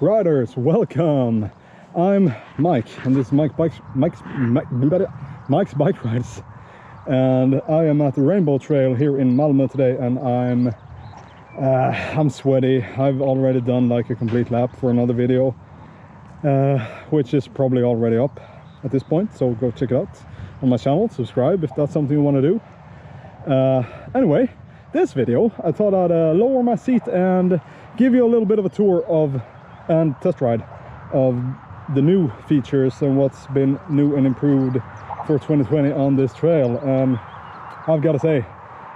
riders, welcome. I'm Mike and this is Mike's Bike Rides, and I am at the Rainbow Trail here in Malmö today, and I'm sweaty. I've already done like a complete lap for another video, which is probably already up at this point, so go check it out on my channel, subscribe if that's something you want to do. Anyway, this video I thought I'd lower my seat and give you a little bit of a tour of and test ride of the new features and what's been new and improved for 2020 on this trail. I've got to say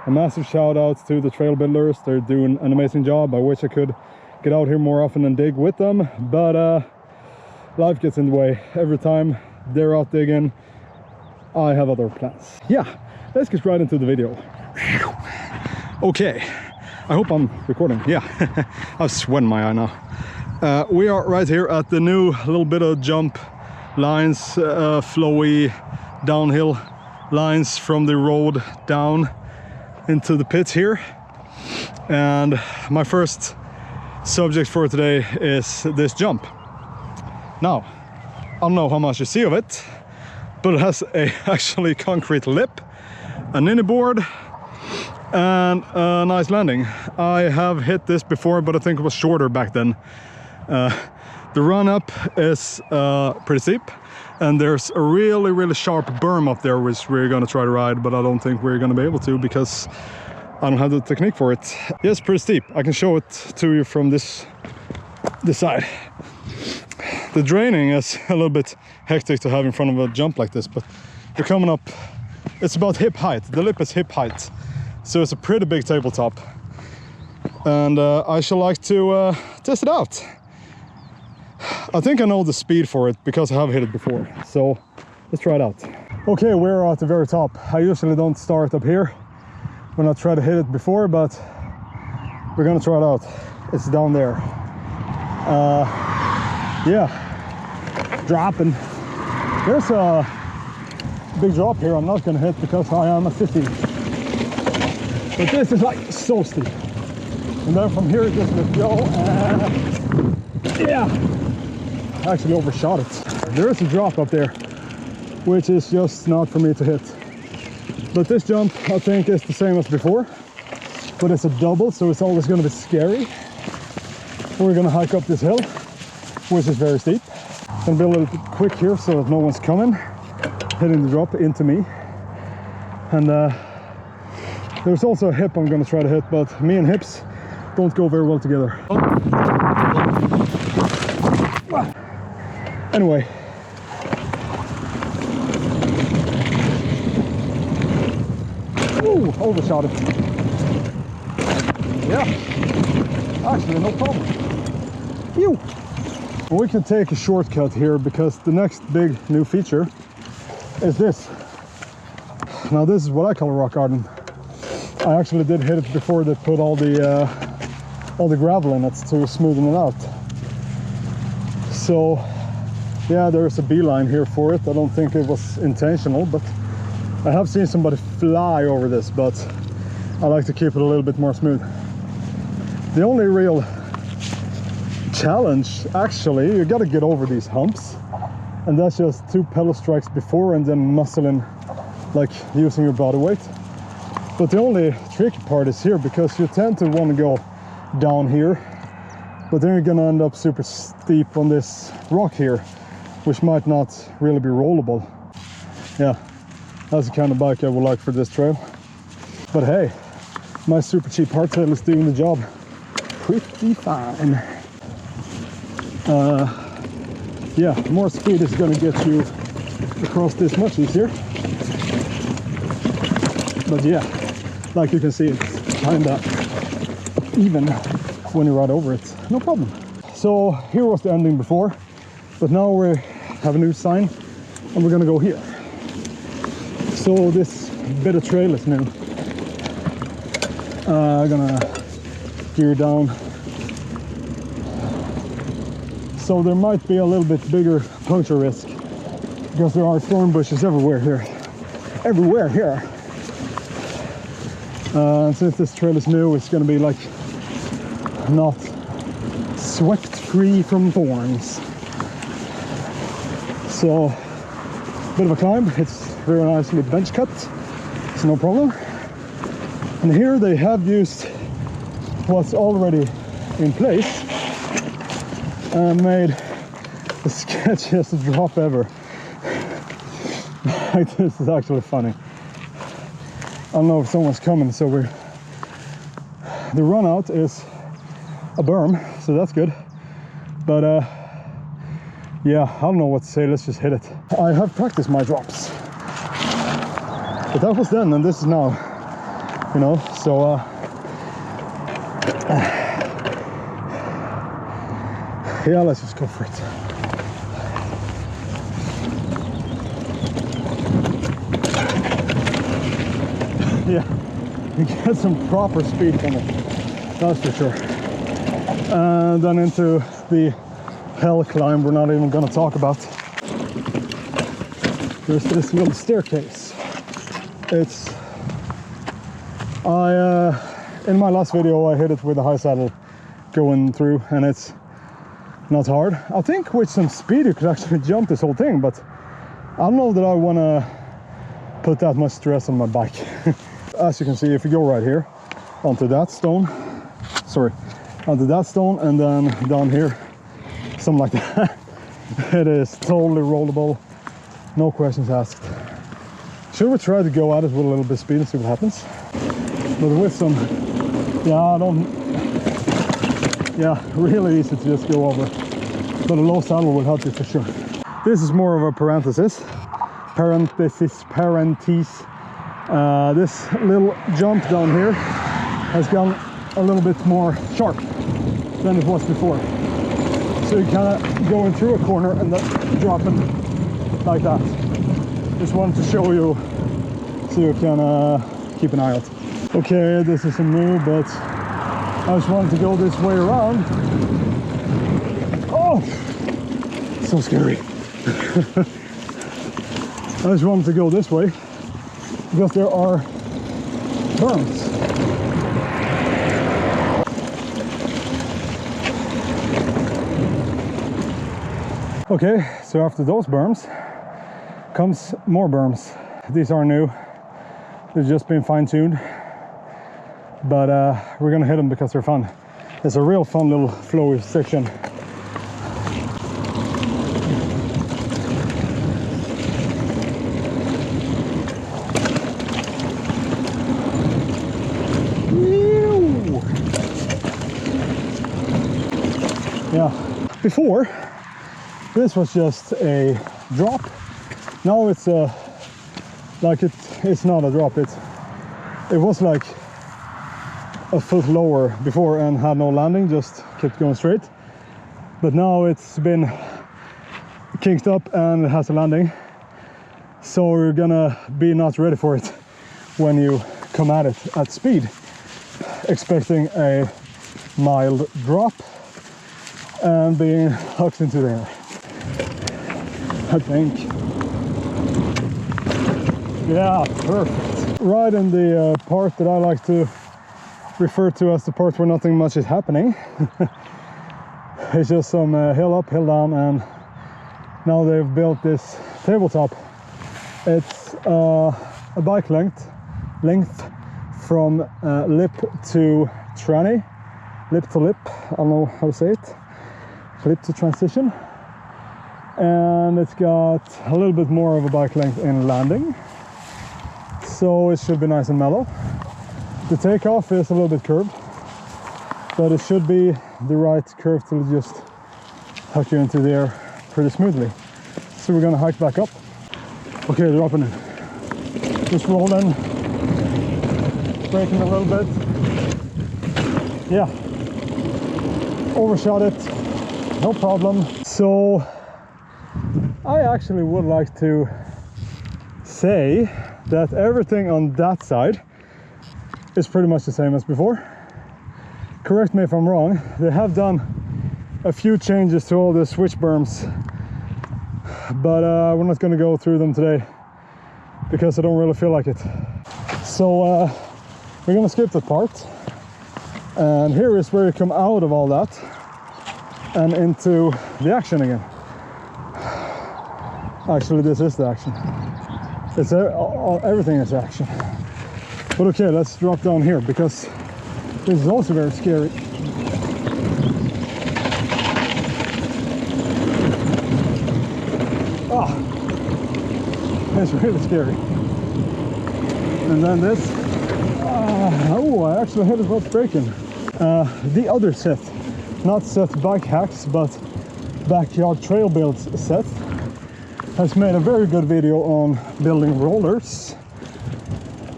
a massive shout out to the trail builders. They're doing an amazing job. I wish I could get out here more often and dig with them, but life gets in the way. Every time they're out digging, I have other plans. Yeah, let's get right into the video. Okay, I hope I'm recording. Yeah, I've sweat in my eye now. We are right here at the new little bit of jump lines, flowy downhill lines from the road down into the pits here. And my first subject for today is this jump. Now, I don't know how much you see of it, but it has a actually concrete lip, a ninny board, and a nice landing. I have hit this before, but I think it was shorter back then. The run up is pretty steep, and there's a really sharp berm up there which we're gonna try to ride, but I don't think we're gonna be able to because I don't have the technique for it. Yeah, it's pretty steep. I can show it to you from this side. The draining is a little bit hectic to have in front of a jump like this, but you're coming up, it's about hip height. The lip is hip height, so it's a pretty big tabletop, and I shall like to test it out. I think I know the speed for it because I have hit it before, so let's try it out. Okay, we're at the very top. I usually don't start up here when I try to hit it before, but we're gonna try it out. It's down there. Yeah, dropping. There's a big drop here I'm not gonna hit because I am a sissy. But this is like so steep. And then from here, just let's go. Yeah, I actually overshot it. There is a drop up there, which is just not for me to hit. But this jump, I think, is the same as before, but it's a double, so it's always gonna be scary. We're gonna hike up this hill, which is very steep. It's gonna be a little bit quick here so that no one's coming, hitting the drop into me. And there's also a hip I'm gonna try to hit, but me and hips don't go very well together. Anyway. Ooh, overshot it. Yeah, actually no problem. Ew. We can take a shortcut here because the next big new feature is this. Now this is what I call a rock garden. I actually did hit it before they put all the gravel in it to smoothen it out. So yeah, there's a beeline here for it. I don't think it was intentional, but I have seen somebody fly over this, but I like to keep it a little bit more smooth. The only real challenge, actually, you got to get over these humps, and that's just 2 pedal strikes before and then muscling, like using your body weight. But the only tricky part is here, because you tend to want to go down here, but then you're gonna end up super steep on this rock here, which might not really be rollable. Yeah, that's the kind of bike I would like for this trail. But hey, my super cheap hardtail is doing the job pretty fine. Yeah, more speed is gonna get you across this much easier. But yeah, like you can see, it's kinda even when you ride over it, no problem. So here was the ending before, but now we have a new sign and we're gonna go here. So this bit of trail is new. Gonna gear down. So there might be a little bit bigger puncture risk because there are thorn bushes everywhere here. Everywhere here. And since this trail is new, it's gonna be like not swept free from thorns. So, bit of a climb. It's very nicely bench cut, it's no problem. And here they have used what's already in place and made the sketchiest drop ever. Like, this is actually funny. I don't know if someone's coming, so the run out is a berm, so that's good. But yeah, I don't know what to say, let's just hit it. I have practiced my drops, but that was then and this is now, you know, so yeah, let's just go for it. Yeah, you get some proper speed from it, that's for sure. And then into the hell climb we're not even going to talk about. There's this little staircase. It's in my last video I hit it with a high saddle going through, and it's not hard. I think with some speed you could actually jump this whole thing, but I don't know that I want to put that much stress on my bike. As you can see, if you go right here onto that stone, onto that stone, and then down here, something like that, it is totally rollable, no questions asked. Should we try to go at it with a little bit of speed and see what happens? But with some, really easy to just go over, but a low saddle will help you for sure. This is more of a parenthesis. This little jump down here has gone a little bit more sharp than it was before. So you kind of going through a corner and then dropping like that. Just wanted to show you so you can keep an eye out. Okay, this is a move, but I just wanted to go this way around. Oh, so scary. I just wanted to go this way because there are berms. Okay, so after those berms comes more berms. These are new, they've just been fine-tuned, but we're gonna hit them because they're fun. It's a real fun little flowy section. Yeah, before this was just a drop. Now it's it's not a drop. It was like a foot lower before and had no landing, just kept going straight. But now it's been kinked up and it has a landing. So you're gonna be not ready for it when you come at it at speed, expecting a mild drop and being hooked into the air, I think. Yeah, perfect. Right in the part that I like to refer to as the part where nothing much is happening. It's just some hill up, hill down, and now they've built this tabletop. It's a bike length from lip to tranny, lip to lip, I don't know how to say it, lip to transition. And it's got a little bit more of a bike length in landing, so it should be nice and mellow. The takeoff is a little bit curved, but it should be the right curve to just hook you into the air pretty smoothly. So we're gonna hike back up. Okay, dropping in. Just rolling, braking a little bit. Yeah, overshot it, no problem. So I actually would like to say that everything on that side is pretty much the same as before. Correct me if I'm wrong, they have done a few changes to all the switch berms, but we're not going to go through them today because I don't really feel like it. So we're going to skip that part, and here is where you come out of all that and into the action again. Actually, this is the action. It's everything is action. But okay, let's drop down here because this is also very scary. Ah, it's really scary. And then this. Oh, I actually hit it without breaking. The other set, not set bike hacks, but backyard trail builds set, has made a very good video on building rollers.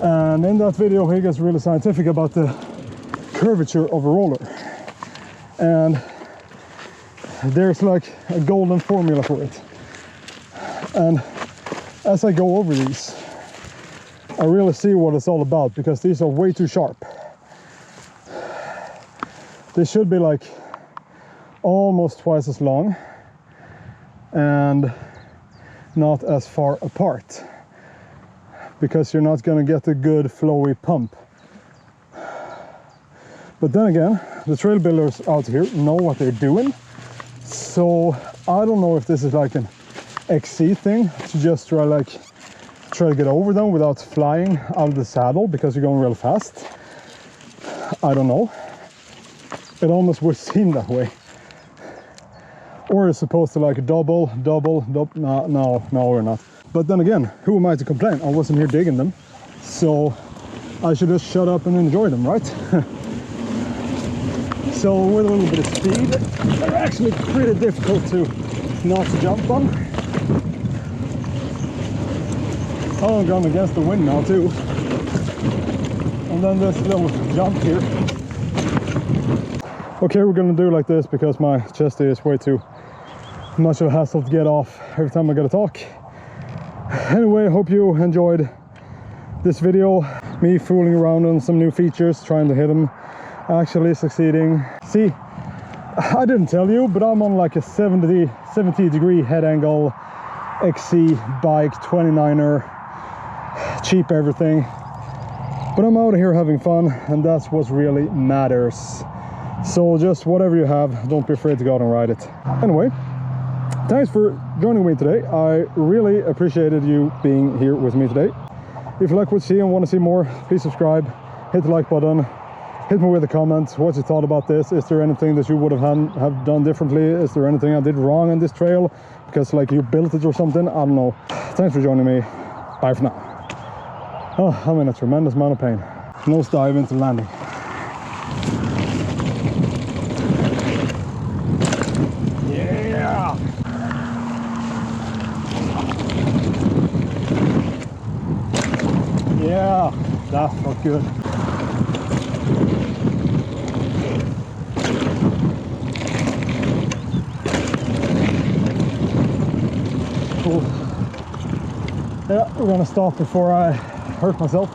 And in that video he gets really scientific about the curvature of a roller. And there's like a golden formula for it. And as I go over these, I really see what it's all about, because these are way too sharp. They should be like almost twice as long and not as far apart, because you're not going to get a good flowy pump. But then again, the trail builders out here know what they're doing, so I don't know if this is like an XC thing to just try to get over them without flying out of the saddle because you're going real fast. I don't know. It almost would seem that way. Or it's supposed to like double. No, we're not. But then again, who am I to complain? I wasn't here digging them, so I should just shut up and enjoy them, right? So with a little bit of speed, they're actually pretty difficult to not jump on. Oh, I'm going against the wind now too. And then this little jump here. Okay, we're gonna do like this because my chest is way too much of a hassle to get off every time I gotta talk. Anyway, I hope you enjoyed this video. Me fooling around on some new features, trying to hit them, actually succeeding. See, I didn't tell you, but I'm on like a 70 degree head angle XC bike, 29er, cheap everything. But I'm out here having fun, and that's what really matters. So just whatever you have, don't be afraid to go out and ride it. Anyway, thanks for joining me today. I really appreciated you being here with me today. If you like what you see and want to see more, please subscribe, hit the like button, hit me with a comment what you thought about this. Is there anything that you would have done differently? Is there anything I did wrong on this trail because like you built it or something? I don't know. Thanks for joining me. Bye for now. Oh, I'm in a tremendous amount of pain. Nose dive into landing. Yeah! Yeah, that felt good. Cool. Yeah, we're gonna stop before I hurt myself.